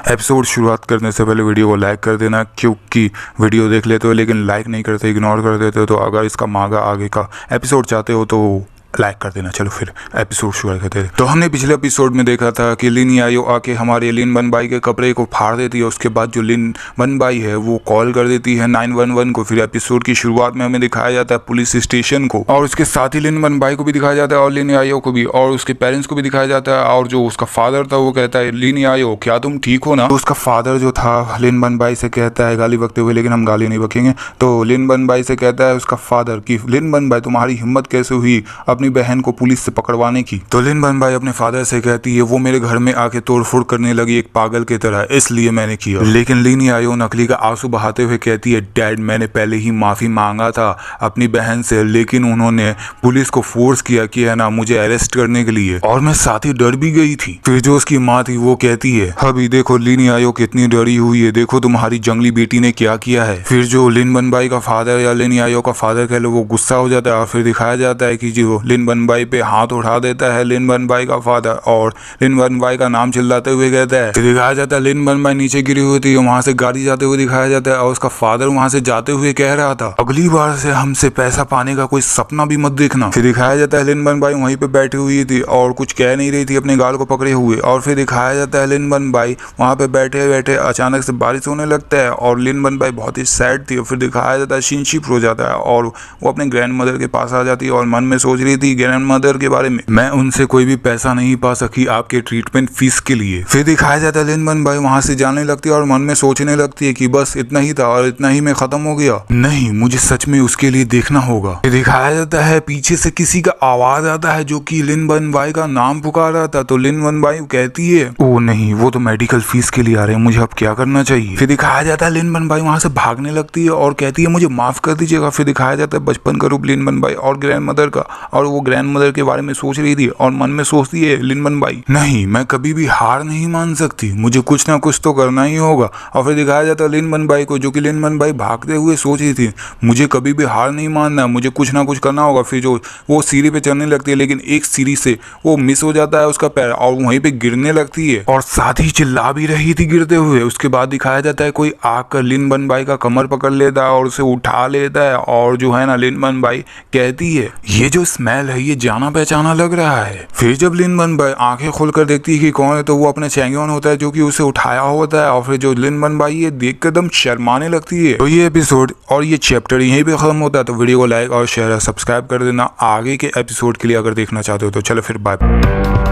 Episode शुरुआत करने से पहले वीडियो को लाइक कर देना, क्योंकि वीडियो देख लेते हो लेकिन लाइक नहीं करते, इग्नोर कर देते हो। तो अगर इसका आगे का एपिसोड चाहते हो तो लाइक कर देना। चलो फिर एपिसोड शुरू करते हैं। तो हमने पिछले एपिसोड में देखा था कि लिन याओ आके हमारे लिन बनबाई के कपड़े को फाड़ देती है। उसके बाद जो लिन बनबाई है वो कॉल कर देती है 911 को। फिर एपिसोड की शुरुआत में हमें दिखाया जाता है पुलिस स्टेशन को, और उसके साथ ही लिन बनबाई को भी दिखाया जाता है और लिन याओ को भी, और उसके पेरेंट्स को भी दिखाया जाता है। और जो उसका फादर था वो कहता है, लिन याओ क्या तुम ठीक हो ना? तो उसका फादर जो था लिन बनबाई से कहता है, गाली बकते हुए, लेकिन हम गाली नहीं बकेंगे, तो लिन बनबाई से कहता है उसका फादर कि लिन बनबाई तुम्हारी हिम्मत कैसे हुई अपनी बहन को पुलिस से पकड़वाने की? तो लिन बनबाई अपने फादर से कहती है, वो मेरे घर में आके तोड़फोड़ करने लगी एक पागल की तरह, इसलिए मैंने किया। लेकिन लिन याओ नकली का आंसू बहाते हुए कहती है, डैड मैंने पहले ही माफी मांगा था अपनी बहन से, लेकिन उन्होंने पुलिस को फोर्स किया कि है ना मुझे अरेस्ट करने के लिए, और मैं साथ ही डर भी गई थी। फिर जो उसकी माँ थी वो कहती है, अभी देखो लिन याओ कितनी डरी हुई है, देखो तुम्हारी जंगली बेटी ने क्या किया है। फिर जो लिन बनबाई का फादर या लिन याओ का फादर कह लो वो गुस्सा हो जाता है, और फिर दिखाया जाता है कि जो लिन बनबाई पे हाथ उठा देता है लिन बनबाई का फादर, और लिन बनबाई का नाम चिल्लाते हुए कहता है। फिर दिखाया जाता है लिन बनबाई नीचे गिरी हुई थी, वहां से गाड़ी जाते हुए दिखाया जाता है, और उसका फादर वहां से जाते हुए कह रहा था, अगली बार से हमसे पैसा पाने का कोई सपना भी मत देखना। फिर दिखाया जाता है लिन बनबाई वहीं पे बैठी हुई थी और कुछ कह नहीं रही थी, अपने गाल को पकड़े हुए। और फिर दिखाया जाता है लिन बनबाई वहां पे बैठे बैठे अचानक से बारिश होने लगता है, और लिन बनबाई बहुत ही सैड थी। और फिर दिखाया जाता है शिनशिप हो जाता है, और वो अपने ग्रैंड मदर के पास आ जाती है और मन में सोच रही थी ग्रैंड मदर के बारे में, मैं उनसे कोई भी पैसा नहीं पा सकी आपके ट्रीटमेंट फीस के लिए। फिर दिखाया जाता है लिन बनबाई वहां से जाने लगती है और मन में सोचने लगती है कि बस इतना ही था और इतना ही में खत्म हो गया, नहीं मुझे सच में उसके लिए देखना होगा। फिर दिखाया जाता है पीछे से किसी का आवाज आता है जो कि लिन बनबाई का नाम पुकार रहा था। तो लिन बनबाई कहती है, ओ नहीं वो तो मेडिकल फीस के लिए आ रहे हैं, मुझे अब क्या करना चाहिए। फिर दिखाया जाता है लिन बनबाई वहां से भागने लगती है और कहती है मुझे माफ कर दीजिएगा। फिर दिखाया जाता है बचपन का रूप लिन बनबाई और ग्रैंड मदर का, और वो ग्रैंड मदर के बारे में सोच रही थी और मन में सोचती है लिन बनबाई, नहीं मैं कभी भी हार नहीं मान सकती, मुझे कुछ ना कुछ तो करना ही होगा। और फिर दिखाया जाता है लिन बनबाई को, जो कि लिन बनबाई भागते हुए सोच रही थी मुझे कभी भी हार नहीं मानना, मुझे कुछ ना कुछ करना होगा। फिर जो वो सीढ़ी पे चढ़ने लगती है, लेकिन एक सीढ़ी से वो मिस हो जाता है उसका पैर और वहीं पे गिरने लगती है, और साथ ही चिल्ला भी रही थी गिरते हुए। उसके बाद दिखाया जाता है कोई आकर लिन बनबाई का कमर पकड़ लेता है और उसे उठा लेता है, और जो है ना लिन बनबाई कहती है, ये जो स्मेल है ये जाना पहचाना लग रहा है। फिर जब लिन बनबाई आंखें खोलकर देखती है कि कौन है, तो वो अपने चैंगियन होता है जो कि उसे उठाया होता है, और फिर जो लिन बनबाई ये देख कर एकदम शर्माने लगती है। तो ये एपिसोड और ये चैप्टर यहीं पे खत्म होता है। तो वीडियो को लाइक और शेयर और सब्सक्राइब कर देना आगे के एपिसोड के लिए अगर देखना चाहते हो तो। चलो फिर बाय।